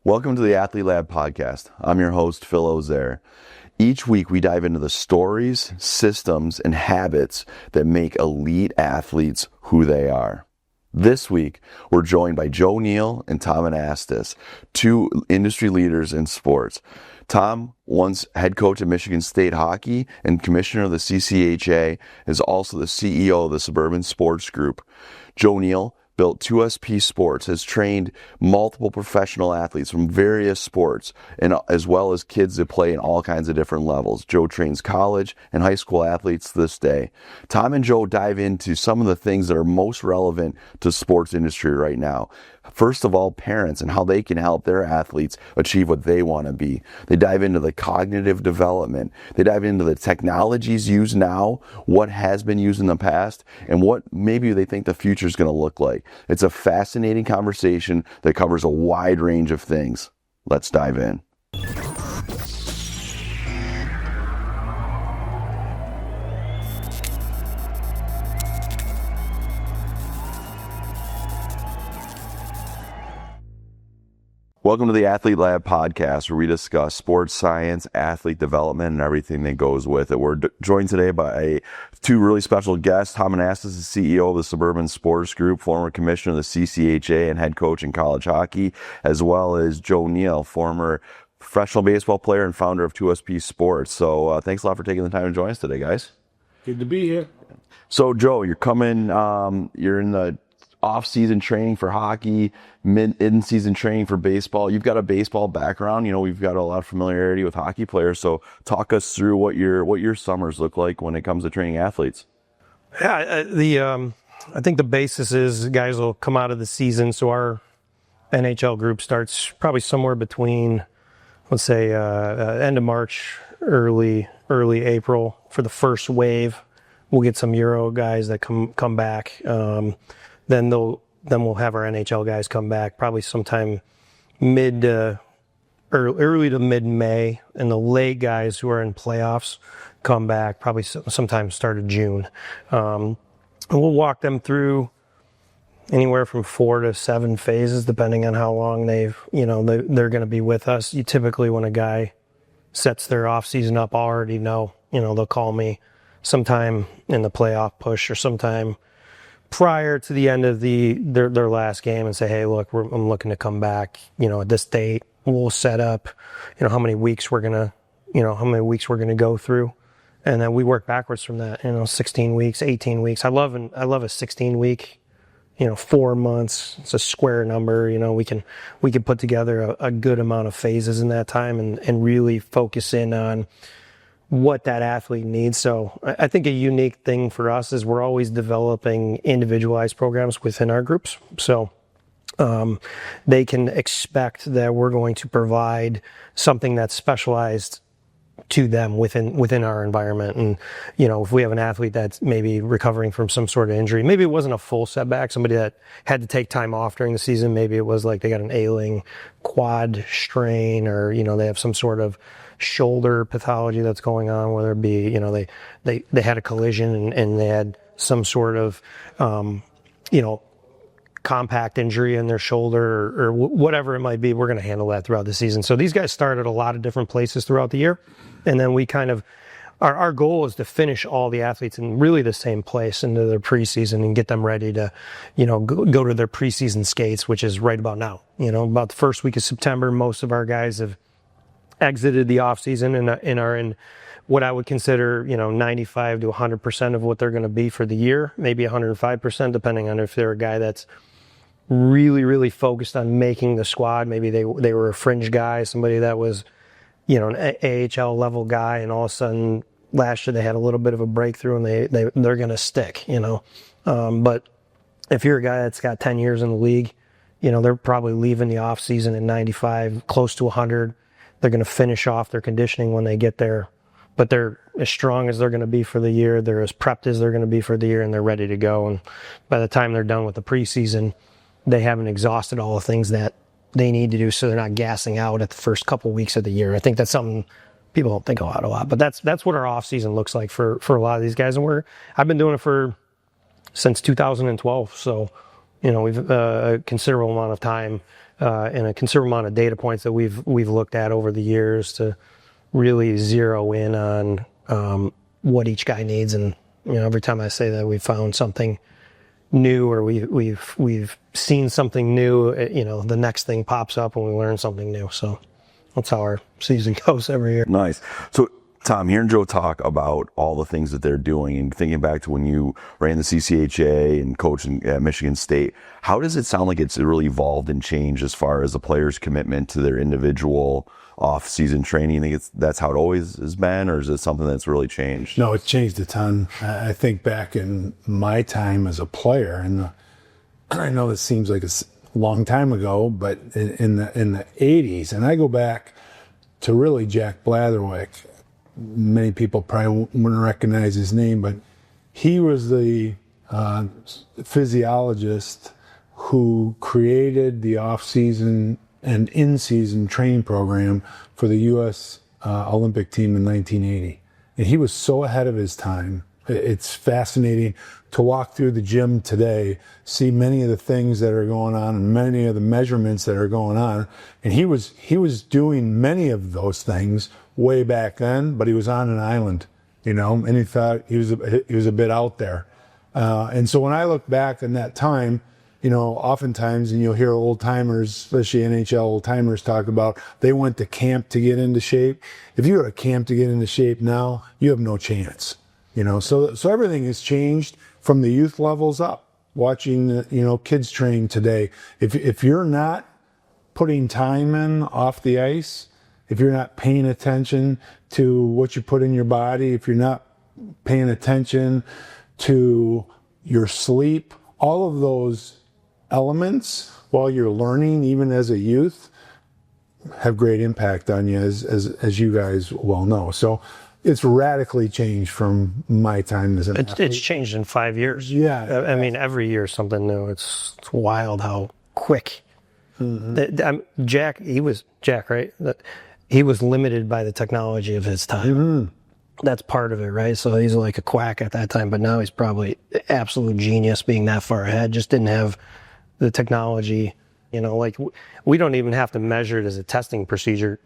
Welcome to the Athlete Lab podcast. I'm your host, Phil Osaer. Each week we dive into the stories, systems, and habits that make elite athletes who they are. This week, we're joined by Joe Neal and Tom Anastos, two industry leaders in sports. Tom, once head coach at Michigan State Hockey and commissioner of the CCHA, is also the CEO of the Suburban Sports Group. Joe Neal built 2SP Sports, has trained multiple professional athletes from various sports, and as well as kids that play in all kinds of different levels. Joe trains college and high school athletes this day. Tom and Joe dive into some of the things that are most relevant to sports industry right now. First of all, parents and how they can help their athletes achieve what they want to be. They dive into the cognitive development. They dive into the technologies used now, what has been used in the past, and what maybe they think the future is going to look like. It's a fascinating conversation that covers a wide range of things. Let's dive in. Welcome to the Athlete Lab podcast, where we discuss sports science, athlete development, and everything that goes with it. We're joined today by two really special guests. Tom Anastos is CEO of the Suburban Sports Group, former commissioner of the CCHA and head coach in college hockey, as well as Joe Neal, former professional baseball player and founder of 2SP Sports. So thanks a lot for taking the time to join us today, guys. Good to be here. So Joe, you're coming, you're in the off-season training for hockey, in-season training for baseball. You've got a baseball background. You know, we've got a lot of familiarity with hockey players. So talk us through what your summers look like when it comes to training athletes. Yeah, I think the basis is guys will come out of the season. So our NHL group starts probably somewhere between, let's say, end of March, early April for the first wave. We'll get some Euro guys that come back. Then we'll have our NHL guys come back probably sometime early to mid-May, and the late guys who are in playoffs come back probably sometime start of June. And we'll walk them through anywhere from 4 to 7 phases, depending on how long they're going to be with us. You typically, when a guy sets their off season up, I already know, they'll call me sometime in the playoff push or sometime prior to the end of their last game and say, hey, look, I'm looking to come back, at this date. We'll set up, how many weeks we're gonna go through, and then we work backwards from that. 16 weeks, 18 weeks. I love a 16 week. 4 months. It's a square number. We can put together a good amount of phases in that time and really focus in on what that athlete needs. So I think a unique thing for us is we're always developing individualized programs within our groups. So they can expect that we're going to provide something that's specialized to them within our environment. And, if we have an athlete that's maybe recovering from some sort of injury, maybe it wasn't a full setback, somebody that had to take time off during the season, maybe it was like they got an ailing quad strain, or, they have some sort of shoulder pathology that's going on, whether it be, they had a collision and they had some sort of, compact injury in their shoulder or whatever it might be. We're going to handle that throughout the season. So these guys start at a lot of different places throughout the year. And then we kind of, our goal is to finish all the athletes in really the same place into their preseason and get them ready to, go to their preseason skates, which is right about now. About the first week of September, most of our guys have exited the off season and are in what I would consider, 95 to 100% of what they're going to be for the year, maybe 105%, depending on if they're a guy that's really, really focused on making the squad. Maybe they were a fringe guy, somebody that was, an AHL level guy, and all of a sudden last year they had a little bit of a breakthrough and they're going to stick, But if you're a guy that's got 10 years in the league, they're probably leaving the off season at 95, close to 100. They're going to finish off their conditioning when they get there, but they're as strong as they're going to be for the year. They're as prepped as they're going to be for the year, and they're ready to go. And by the time they're done with the preseason, they haven't exhausted all the things that they need to do, so they're not gassing out at the first couple weeks of the year. I think that's something people don't think about a lot, but that's what our off season looks like for a lot of these guys. And I've been doing it since 2012, so we've a considerable amount of time and a considerable amount of data points that we've looked at over the years to really zero in on what each guy needs. And every time I say that, we've found something new, or we've seen something new. The next thing pops up and we learn something new. So that's how our season goes every year. Nice. So, Tom, hearing Joe talk about all the things that they're doing and thinking back to when you ran the CCHA and coaching at Michigan State, how does it sound like it's really evolved and changed as far as the players' commitment to their individual off-season training? You think that's how it always has been, or is it something that's really changed? No, it's changed a ton. I think back in my time as a player, and I know this seems like a long time ago, but in the 80s, and I go back to really Jack Blatherwick. Many people probably wouldn't recognize his name, but he was the physiologist who created the off-season and in-season training program for the U.S. Olympic team in 1980. And he was so ahead of his time. It's fascinating to walk through the gym today, see many of the things that are going on and many of the measurements that are going on. And he was doing many of those things way back then, but he was on an island, and he thought he was a bit out there. And so when I look back in that time, oftentimes, and you'll hear old timers, especially NHL old timers, talk about they went to camp to get into shape. If you go to camp to get into shape now, you have no chance. So everything has changed from the youth levels up. Watching, kids train today. If you're not putting time in off the ice, if you're not paying attention to what you put in your body, if you're not paying attention to your sleep, all of those elements while you're learning, even as a youth, have great impact on you, as you guys well know. So it's radically changed from my time as an athlete. It's changed in 5 years. Yeah. I mean, every year something new. It's wild how quick. Mm-hmm. Jack, right? He was limited by the technology of his time. Mm-hmm. That's part of it, right? So he's like a quack at that time, but now he's probably absolute genius being that far ahead. Just didn't have the technology, like we don't even have to measure it as a testing procedure.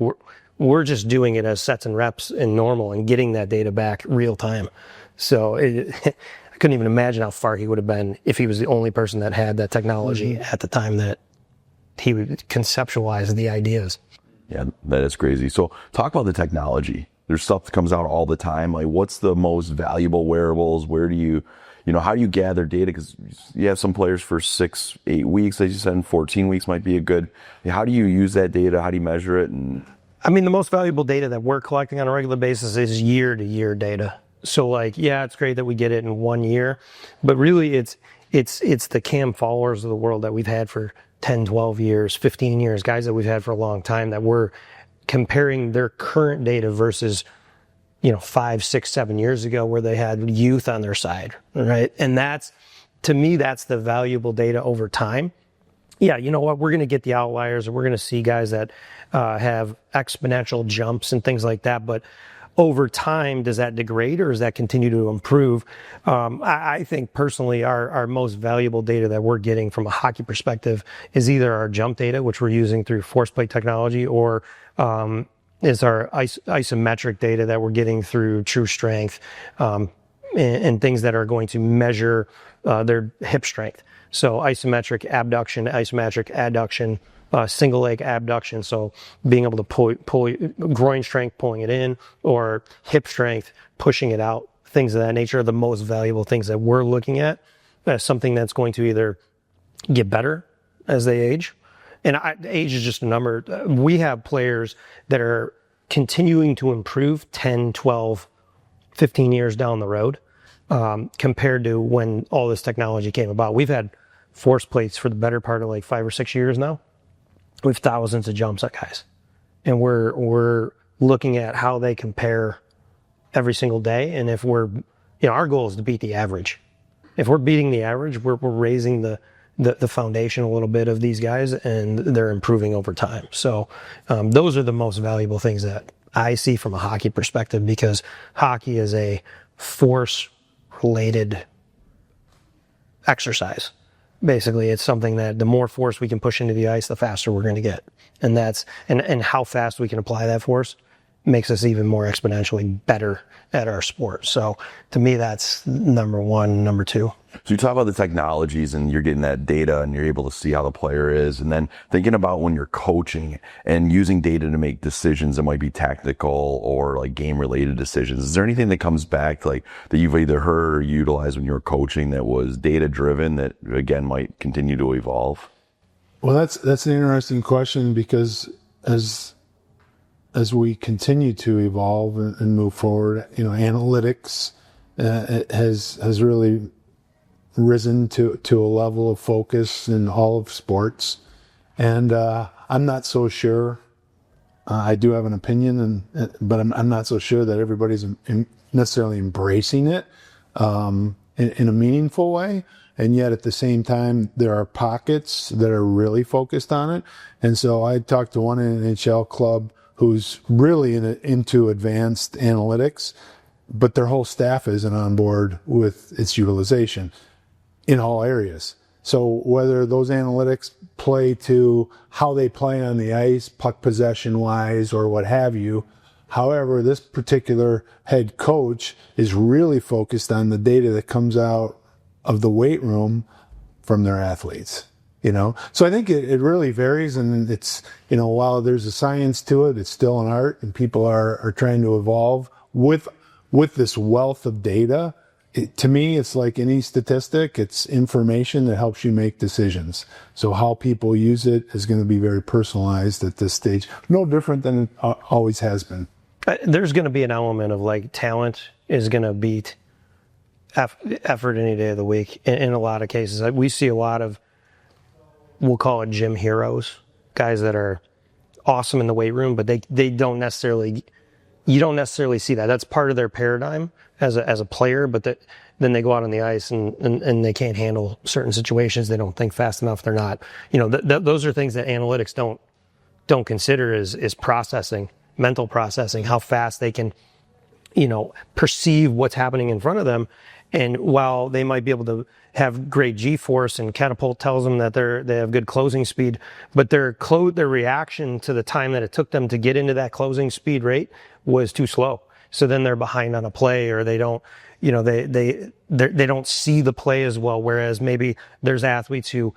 We're just doing it as sets and reps and normal and getting that data back real time. So I couldn't even imagine how far he would have been if he was the only person that had that technology at the time that he would conceptualize the ideas. Yeah, that is crazy. So talk about the technology. There's stuff that comes out all the time. Like, what's the most valuable wearables? Where do you, how do you gather data? Because you have some players for 6-8 weeks, as you said, and 14 weeks might be a good. How do you use that data? How do you measure it? And I mean, the most valuable data that we're collecting on a regular basis is year-to-year data. So, it's great that we get it in 1 year, but really, it's the Cam Fowlers of the world that we've had for 10, 12 years, 15 years, guys that we've had for a long time, that we're comparing their current data versus, 5, 6, 7 years ago where they had youth on their side, right? And to me, that's the valuable data over time. Yeah, you know what? We're going to get the outliers, and we're going to see guys that have exponential jumps and things like that. But over time, does that degrade or does that continue to improve? I think personally our most valuable data that we're getting from a hockey perspective is either our jump data, which we're using through force plate technology, or is our isometric data that we're getting through true strength, and things that are going to measure their hip strength. So isometric abduction, isometric adduction, single leg abduction. So being able to pull groin strength, pulling it in, or hip strength, pushing it out. Things of that nature are the most valuable things that we're looking at as something that's going to either get better as they age. And age is just a number. We have players that are continuing to improve 10, 12, 15 years down the road, compared to when all this technology came about. We've had force plates for the better part of 5 or 6 years now. We have thousands of jumps at guys, and we're looking at how they compare every single day. And if our goal is to beat the average. If we're beating the average, we're raising the foundation a little bit of these guys, and they're improving over time. So those are the most valuable things that I see from a hockey perspective, because hockey is a force-related exercise. Basically, it's something that the more force we can push into the ice, the faster we're going to get. And that's and how fast we can apply that force makes us even more exponentially better at our sport. So to me, that's number one. Number two. So you talk about the technologies and you're getting that data and you're able to see how the player is. And then thinking about when you're coaching and using data to make decisions that might be tactical or like game related decisions. Is there anything that comes back like that you've either heard or utilized when you were coaching that was data driven that again might continue to evolve? Well, that's an interesting question because as we continue to evolve and move forward, analytics it has really risen to a level of focus in all of sports, and I'm not so sure. I do have an opinion, but I'm not so sure that everybody's necessarily embracing it in a meaningful way. And yet at the same time, there are pockets that are really focused on it. And so I talked to one NHL club who's really into advanced analytics, but their whole staff isn't on board with its utilization in all areas. So whether those analytics play to how they play on the ice, puck possession wise, or what have you, however, this particular head coach is really focused on the data that comes out of the weight room from their athletes. So I think it really varies, and it's, while there's a science to it, it's still an art, and people are trying to evolve with this wealth of data. To me, it's like any statistic. It's information that helps you make decisions. So how people use it is going to be very personalized at this stage. No different than it always has been. There's going to be an element of like talent is going to beat effort any day of the week in a lot of cases. We see a lot of, we'll call it gym heroes, guys that are awesome in the weight room, but they don't necessarily, you don't necessarily see that. That's part of their paradigm as a player, but then they go out on the ice and they can't handle certain situations. They don't think fast enough. They're not, those are things that analytics don't consider is processing, mental processing, how fast they can, perceive what's happening in front of them. And while they might be able to have great G-force and Catapult tells them that they have good closing speed, but their reaction to the time that it took them to get into that closing speed rate was too slow. So then they're behind on a play, or they don't, they don't see the play as well. Whereas maybe there's athletes who,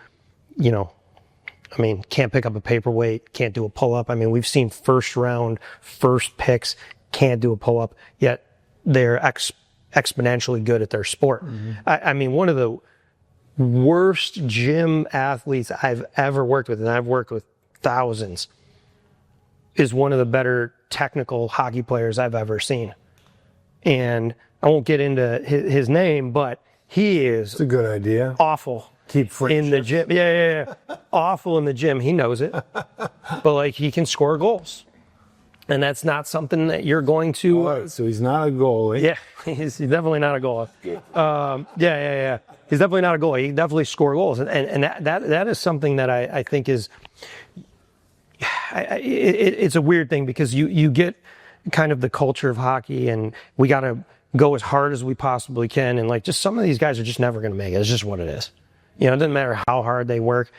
can't pick up a paperweight, can't do a pull-up. We've seen first picks can't do a pull-up, yet they're exponentially good at their sport. Mm-hmm. One of the worst gym athletes I've ever worked with, and I've worked with thousands, is one of the better technical hockey players I've ever seen. And I won't get into his name, but he is it's a good idea. Awful. Keep in the gym. Yeah. Awful in the gym. He knows it. But he can score goals. And that's not something that you're going to. So he's not a goalie. Yeah, he's definitely not a goalie. Yeah. He's definitely not a goalie. He can definitely score goals, and that is something that I think is. It's a weird thing because you get kind of the culture of hockey, and we got to go as hard as we possibly can, and just some of these guys are just never going to make it. It's just what it is. It doesn't matter how hard they work.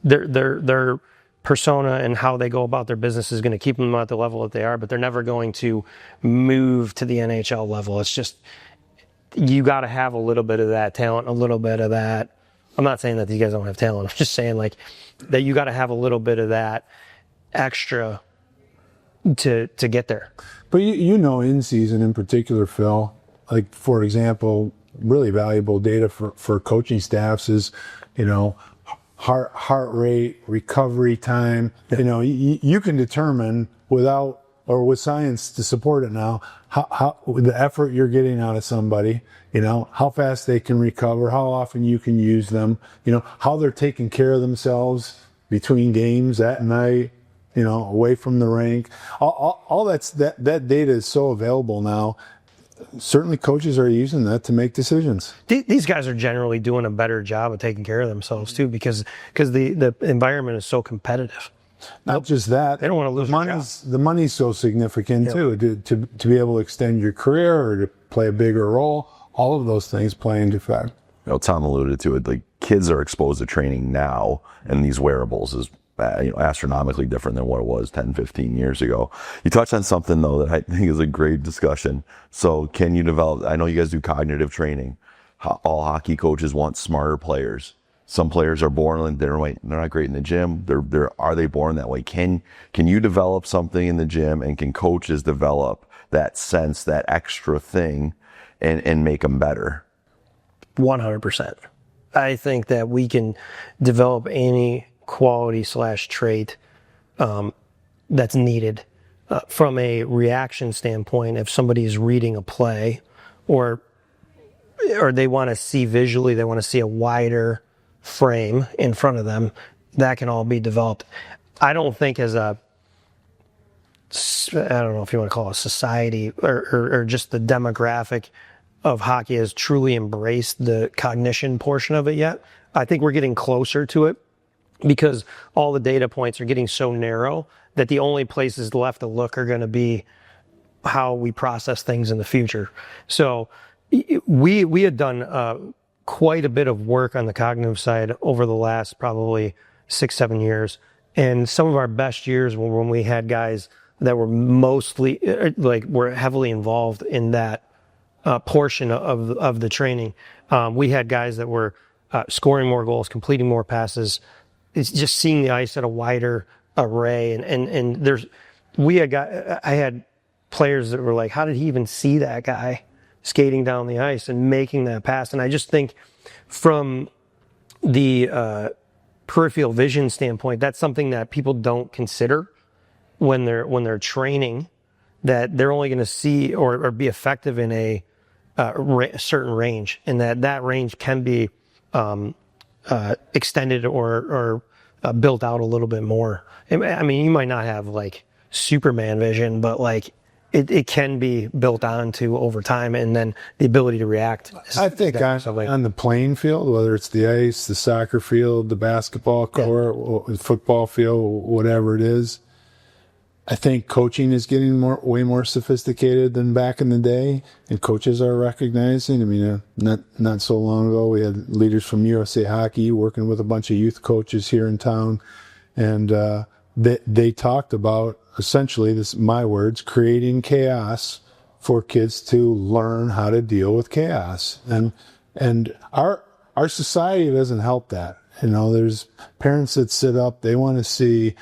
They're persona and how they go about their business is going to keep them at the level that they are, but they're never going to move to the NHL level. It's just, you got to have a little bit of that talent, a little bit of that. I'm not saying that these guys don't have talent. I'm just saying that you got to have a little bit of that extra to get there. But in season in particular, Phil, for example, really valuable data for coaching staffs is, heart rate, recovery time. You can determine with science to support it now, how the effort you're getting out of somebody, how fast they can recover, how often you can use them, how they're taking care of themselves between games at night, away from the rink. All that data is so available now. Certainly coaches are using that to make decisions. These guys are generally doing a better job of taking care of themselves too, because the environment is so competitive. Not just that. They don't want to lose their job. The money's so significant too, to be able to extend your career or to play a bigger role. All of those things play into fact. Tom alluded to it, kids are exposed to training now, and these wearables is astronomically different than what it was 10, 15 years ago. You touched on something, though, that I think is a great discussion. So can you develop, I know you guys do cognitive training. All hockey coaches want smarter players. Some players are born and they're not great in the gym. Are they born that way? Can you develop something in the gym, and can coaches develop that sense, that extra thing, and make them better? 100%. I think that we can develop any quality / trait that's needed from a reaction standpoint. If somebody is reading a play, or they want to see visually, they want to see a wider frame in front of them, that can all be developed. I don't think as I don't know if you want to call it a society or just the demographic of hockey has truly embraced the cognition portion of it yet. I think we're getting closer to it, because all the data points are getting so narrow that the only places left to look are going to be how we process things in the future. So we had done quite a bit of work on the cognitive side over the last probably 6-7 years. And some of our best years were when we had guys that were mostly were heavily involved in that portion of the training. We had guys that were scoring more goals, completing more passes. It's just seeing the ice at a wider array. And I had players that were like, how did he even see that guy skating down the ice and making that pass? And I just think from the peripheral vision standpoint, that's something that people don't consider when they're training, that they're only going to see or be effective in a certain range, and that range can be extended or built out a little bit more. I mean, you might not have like Superman vision, but like it can be built onto over time, and then the ability to react. I think on the playing field, whether it's the ice, the soccer field, the basketball court, or football field, whatever it is, I think coaching is getting way more sophisticated than back in the day, and coaches are recognizing. I mean, not so long ago, we had leaders from USA Hockey working with a bunch of youth coaches here in town, and they talked about, essentially, this, my words, creating chaos for kids to learn how to deal with chaos. And our society doesn't help that. You know, there's parents that sit up, they want to see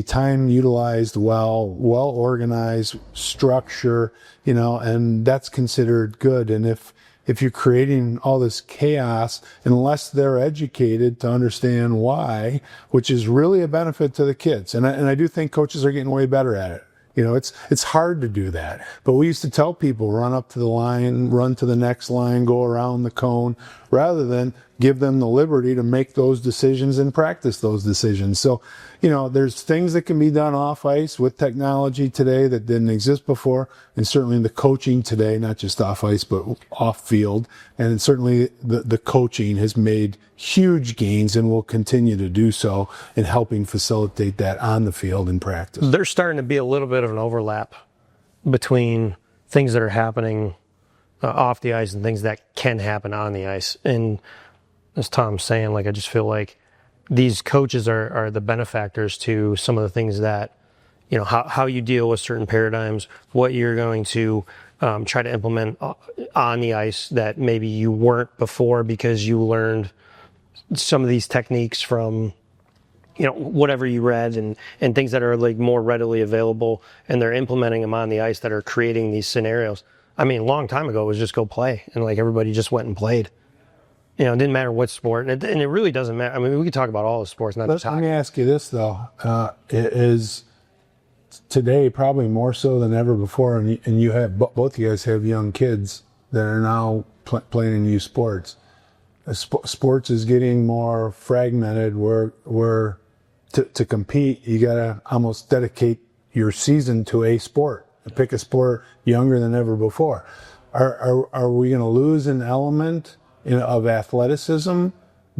time utilized well organized, structure, you know, and that's considered good. And if you're creating all this chaos, unless they're educated to understand why, which is really a benefit to the kids. And I do think coaches are getting way better at it. You know, it's hard to do that. But we used to tell people, run up to the line, run to the next line, go around the cone, rather than give them the liberty to make those decisions and practice those decisions. So, you know, there's things that can be done off ice with technology today that didn't exist before, and certainly the coaching today, not just off ice, but off field. And certainly the coaching has made huge gains and will continue to do so in helping facilitate that on the field in practice. There's starting to be a little bit of an overlap between things that are happening off the ice and things that can happen on the ice. And as Tom's saying, like, I just feel like these coaches are the benefactors to some of the things that, you know, how you deal with certain paradigms, what you're going to try to implement on the ice that maybe you weren't before because you learned some of these techniques from, you know, whatever you read, and things that are like more readily available, and they're implementing them on the ice that are creating these scenarios. I mean, a long time ago it was just go play, and like everybody just went and played. You know, it didn't matter what sport, and it really doesn't matter. I mean, we could talk about all the sports, not just hockey. Let me ask you this, though. It is today probably more so than ever before, and you have, both of you guys have young kids that are now playing in youth sports. Sports is getting more fragmented, where to compete, you got to almost dedicate your season to a sport. Pick a sport younger than ever before. Are we going to lose an element of athleticism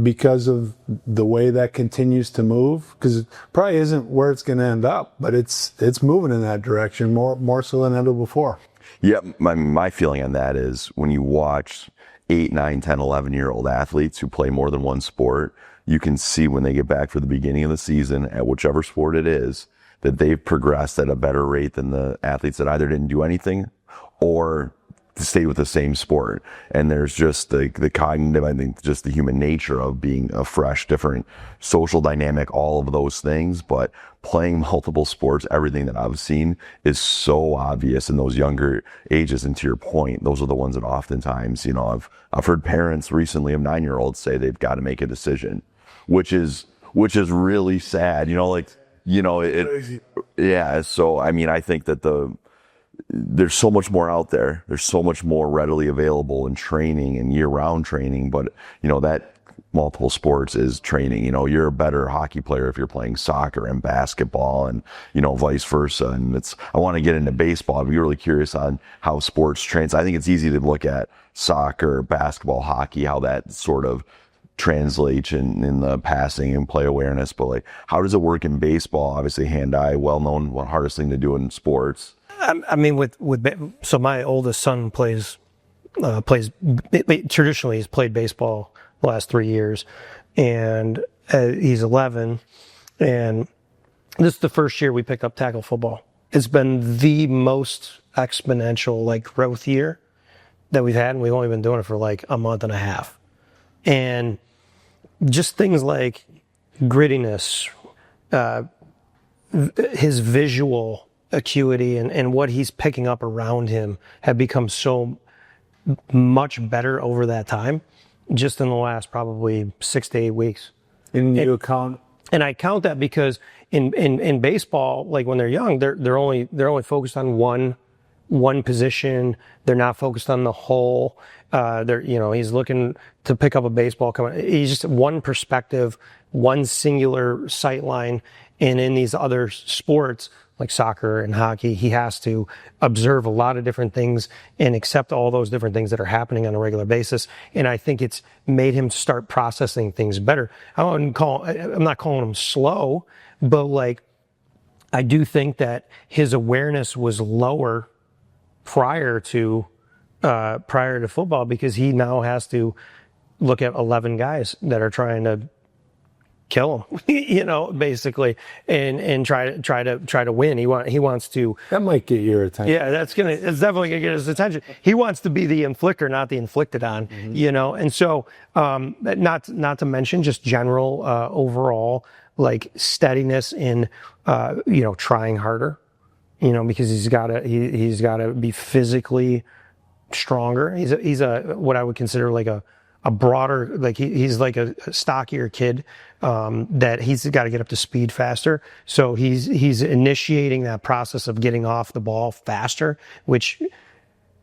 because of the way that continues to move? Because it probably isn't where it's going to end up, but it's moving in that direction more so than ever before. Yeah, my feeling on that is when you watch 8, 9, 10, 11-year-old athletes who play more than one sport, you can see when they get back for the beginning of the season at whichever sport it is, that they've progressed at a better rate than the athletes that either didn't do anything or stayed with the same sport. And there's just the cognitive, I think, just the human nature of being a fresh, different social dynamic, all of those things. But playing multiple sports, everything that I've seen is so obvious in those younger ages. And to your point, those are the ones that oftentimes, I've heard parents recently of 9-year-olds say they've got to make a decision, which is really sad, yeah. So, I mean, I think that there's so much more out there. There's so much more readily available in training and year-round training. But, that multiple sports is training. You're a better hockey player if you're playing soccer and basketball and, vice versa. And I want to get into baseball. I'd be really curious on how sports trains. I think it's easy to look at soccer, basketball, hockey, how that sort of translates in the passing and play awareness. But how does it work in baseball? Obviously hand-eye, well-known, one hardest thing to do in sports. I mean, so my oldest son plays traditionally. He's played baseball the last 3 years, and he's 11. And this is the first year we picked up tackle football. It's been the most exponential growth year that we've had, and we've only been doing it for a month and a half. And just things like grittiness, his visual acuity and what he's picking up around him have become so much better over that time, just in the last probably 6 to 8 weeks. And I count that because in baseball, when they're young, they're only focused on one position. They're not focused on the whole. He's looking to pick up a baseball he's just one perspective, one singular sight line. And in these other sports, like soccer and hockey, he has to observe a lot of different things and accept all those different things that are happening on a regular basis. And I think it's made him start processing things better. I'm not calling him slow, but I do think that his awareness was lower prior to football, because he now has to look at 11 guys that are trying to kill him, basically, and try to win. He wants to. That might get your attention. Yeah, it's definitely gonna get his attention. He wants to be the inflictor, not the inflicted on. Mm-hmm. And so not to mention just general overall steadiness in trying harder. Because he's got to be physically stronger. He's a what I would consider a broader, he's like a stockier kid, that he's got to get up to speed faster. So he's initiating that process of getting off the ball faster, which,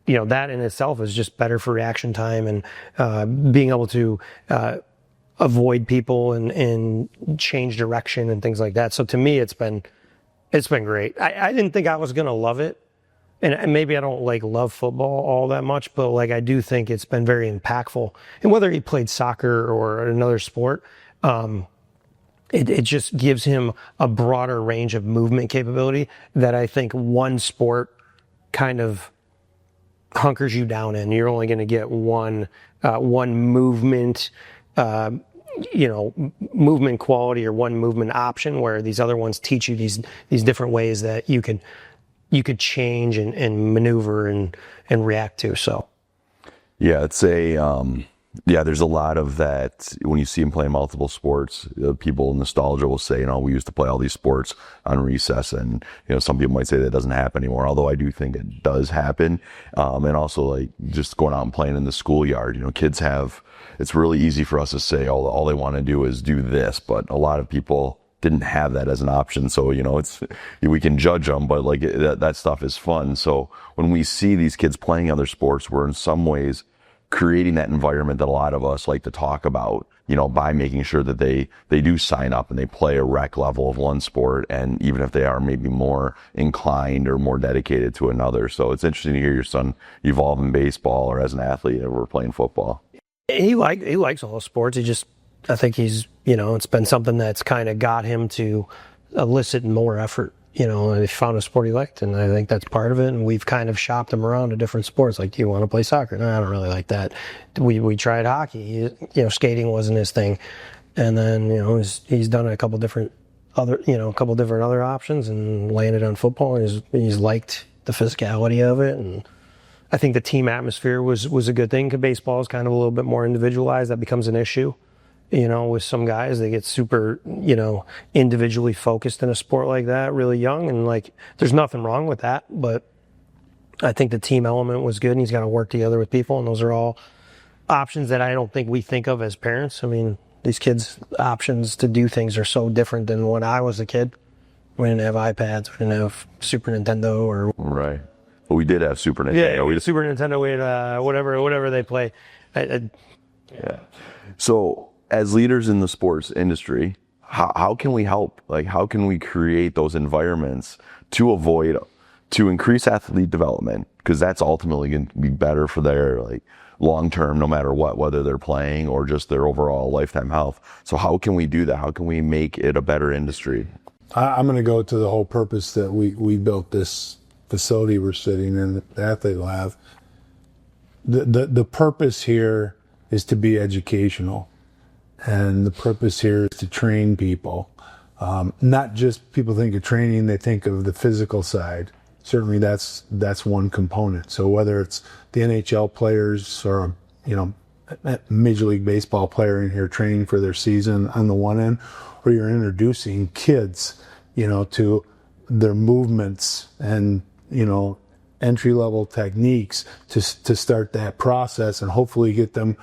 that in itself is just better for reaction time and being able to avoid people and change direction and things like that. So to me, it's been great. I didn't think I was going to love it. And maybe I don't love football all that much, but I do think it's been very impactful. And whether he played soccer or another sport, it just gives him a broader range of movement capability that I think one sport kind of hunkers you down in. You're only going to get one movement, movement quality or one movement option, where these other ones teach you these different ways that you could change and maneuver and react to. So, yeah, there's a lot of that when you see him playing multiple sports. People in nostalgia will say, we used to play all these sports on recess, and some people might say that doesn't happen anymore. Although I do think it does happen, and also just going out and playing in the schoolyard. Kids it's really easy for us to say all they want to do is do this, but a lot of people didn't have that as an option. So, we can judge them, but that stuff is fun. So when we see these kids playing other sports, we're in some ways creating that environment that a lot of us like to talk about, by making sure that they do sign up and they play a rec level of one sport. And even if they are maybe more inclined or more dedicated to another. So it's interesting to hear your son evolve in baseball or as an athlete or playing football. He likes all sports. I think he's, it's been something that's kind of got him to elicit more effort, they found a sport he liked, and I think that's part of it. And we've kind of shopped him around to different sports. Like, do you want to play soccer? No, I don't really like that. We tried hockey. Skating wasn't his thing. And then, he's done a couple different other options and landed on football. And he's liked the physicality of it. And I think the team atmosphere was a good thing, because baseball is kind of a little bit more individualized. That becomes an issue. With some guys, they get super, individually focused in a sport like that really young. And there's nothing wrong with that. But I think the team element was good, and he's got to work together with people. And those are all options that I don't think we think of as parents. I mean, these kids' options to do things are so different than when I was a kid. We didn't have iPads, we didn't have Super Nintendo or. Right. Well, we did have Super Nintendo. Yeah, Super Nintendo, we had whatever they play. Yeah. So, as leaders in the sports industry, how can we help? How can we create those environments to increase athlete development? Because that's ultimately going to be better for their long term, no matter what, whether they're playing or just their overall lifetime health. So how can we do that? How can we make it a better industry? I'm going to go to the whole purpose that we built this facility we're sitting in, the athlete lab. The purpose here is to be educational. And the purpose here is to train people. Not just people think of training, they think of the physical side. Certainly that's one component. So whether it's the NHL players or, a Major League Baseball player in here training for their season on the one end, or you're introducing kids, to their movements and, entry-level techniques to start that process and hopefully get them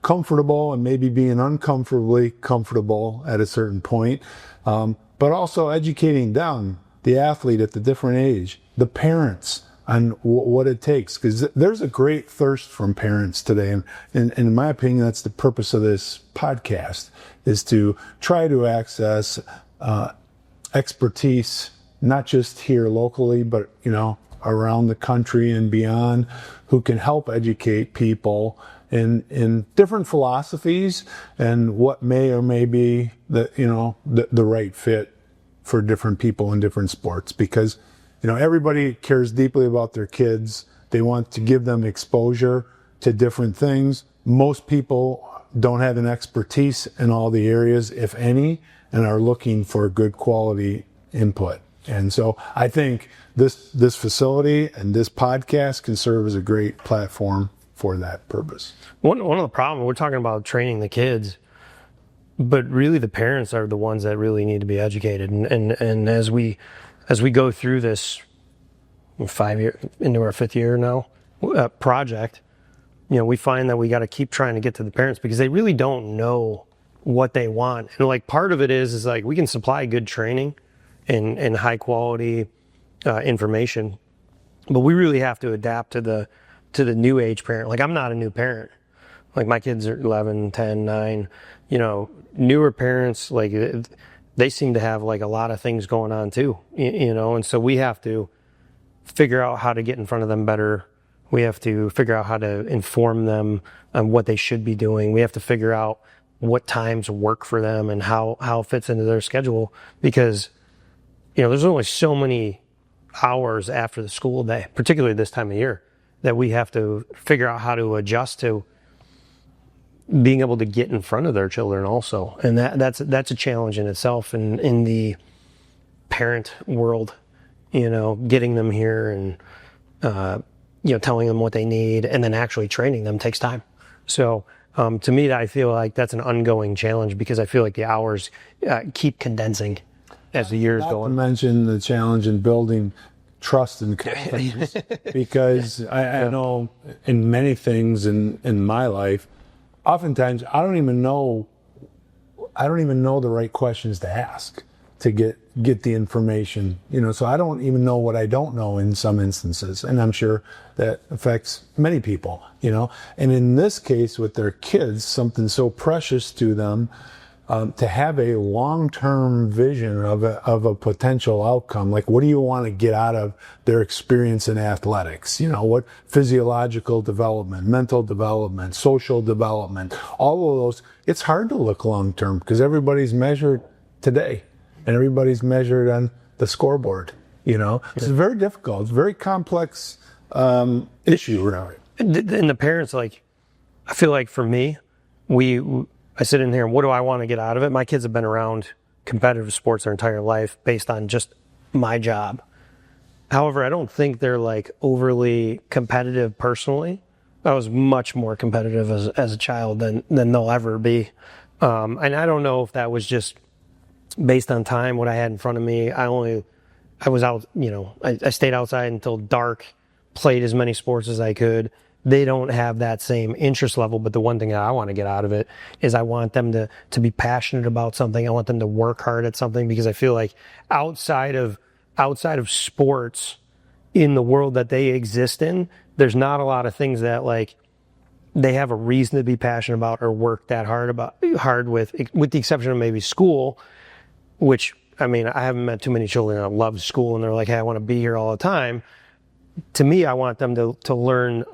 comfortable and maybe being uncomfortably comfortable at a certain point, but also educating them, the athlete at the different age, the parents, on what it takes, because there's a great thirst from parents today, and in my opinion, that's the purpose of this podcast, is to try to access expertise, not just here locally, but around the country and beyond, who can help educate people in different philosophies and what may or may be the right fit for different people in different sports. Because everybody cares deeply about their kids. They want to give them exposure to different things. Most people don't have an expertise in all the areas, if any, and are looking for good quality input. And so I think this facility and this podcast can serve as a great platform for that purpose. One of the problems, we're talking about training the kids, but really the parents are the ones that really need to be educated. And as we go through this 5 year into our 5th year now project, we find that we got to keep trying to get to the parents, because they really don't know what they want. And part of it is we can supply good training and high quality information, but we really have to adapt to the new age parent. I'm not a new parent. My kids are 11, 10, 9, newer parents, they seem to have a lot of things going on too, and so we have to figure out how to get in front of them better. We have to figure out how to inform them on what they should be doing. We have to figure out what times work for them and how it fits into their schedule, because there's only so many hours after the school day, particularly this time of year, that we have to figure out how to adjust to being able to get in front of their children also. And that's a challenge in itself, in the parent world, getting them here and, telling them what they need and then actually training them takes time. So to me, I feel like that's an ongoing challenge, because I feel like the hours keep condensing as the years go on. Not to mention the challenge in building trust and confidence, because I know in many things in my life, oftentimes I don't even know the right questions to ask to get the information, so I don't even know what I don't know in some instances, and I'm sure that affects many people, and in this case with their kids, something so precious to them, to have a long-term vision of a potential outcome, what do you want to get out of their experience in athletics? What physiological development, mental development, social development, all of those. It's hard to look long-term because everybody's measured today, and everybody's measured on the scoreboard. It's very difficult. It's a very complex issue around it. And the parents, like, I feel like for me, I sit in here and what do I want to get out of it? My kids have been around competitive sports their entire life based on just my job. However, I don't think they're like overly competitive personally. I was much more competitive as a child than they'll ever be. And I don't know if that was just based on time, what I had in front of me. I was out, I stayed outside until dark, played as many sports as I could. They don't have that same interest level, but the one thing that I want to get out of it is I want them to be passionate about something. I want them to work hard at something, because I feel like outside of sports, in the world that they exist in, there's not a lot of things that like they have a reason to be passionate about or work that hard with the exception of maybe school, which, I mean, I haven't met too many children that love school and they're like, hey, I want to be here all the time. To me, I want them to learn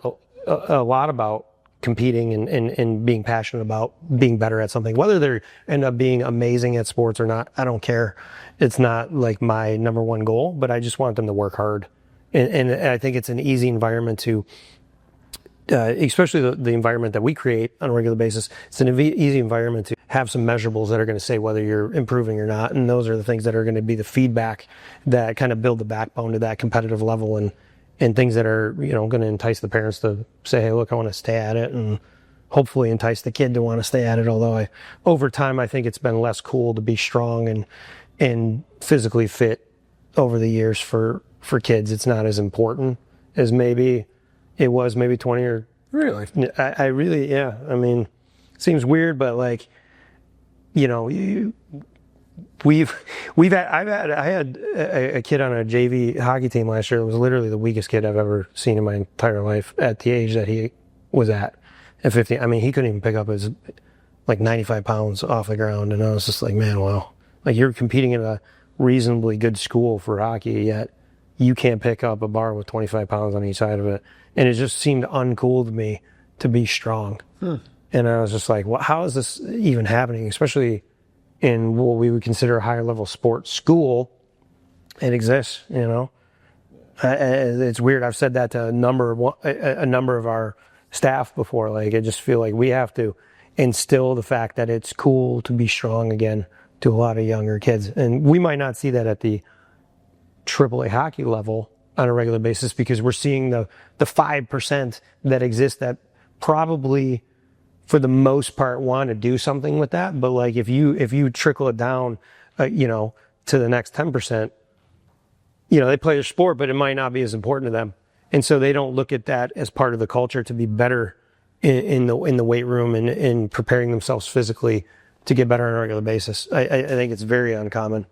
a lot about competing and being passionate about being better at something. Whether they end up being amazing at sports or not, I don't care. It's not like my number one goal, but I just want them to work hard. And I think it's an easy environment to, especially the environment that we create on a regular basis, it's an easy environment to have some measurables that are going to say whether you're improving or not. And those are the things that are going to be the feedback that kind of build the backbone to that competitive level, and things that are, going to entice the parents to say, hey, look, I want to stay at it, and hopefully entice the kid to want to stay at it. Although over time, I think it's been less cool to be strong and physically fit over the years for kids. It's not as important as maybe it was maybe 20 or... Really? I really, yeah. I mean, it seems weird, but like, I had a kid on a JV hockey team last year that was literally the weakest kid I've ever seen in my entire life at the age that he was at 15. I mean, he couldn't even pick up his like 95 pounds off the ground. And I was just like, man, wow. Like, you're competing in a reasonably good school for hockey, yet you can't pick up a bar with 25 pounds on each side of it. And it just seemed uncool to me to be strong. And I was just like, well, how is this even happening? Especially in what we would consider a higher level sports school. It exists, It's weird. I've said that to a number of our staff before. Like, I just feel like we have to instill the fact that it's cool to be strong again to a lot of younger kids. And we might not see that at the AAA hockey level on a regular basis, because we're seeing the 5% that exist that probably for the most part want to do something with that. But like, if you trickle it down, to the next 10%, they play their sport, but it might not be as important to them. And so they don't look at that as part of the culture to be better in the weight room and in preparing themselves physically to get better on a regular basis. I think it's very uncommon.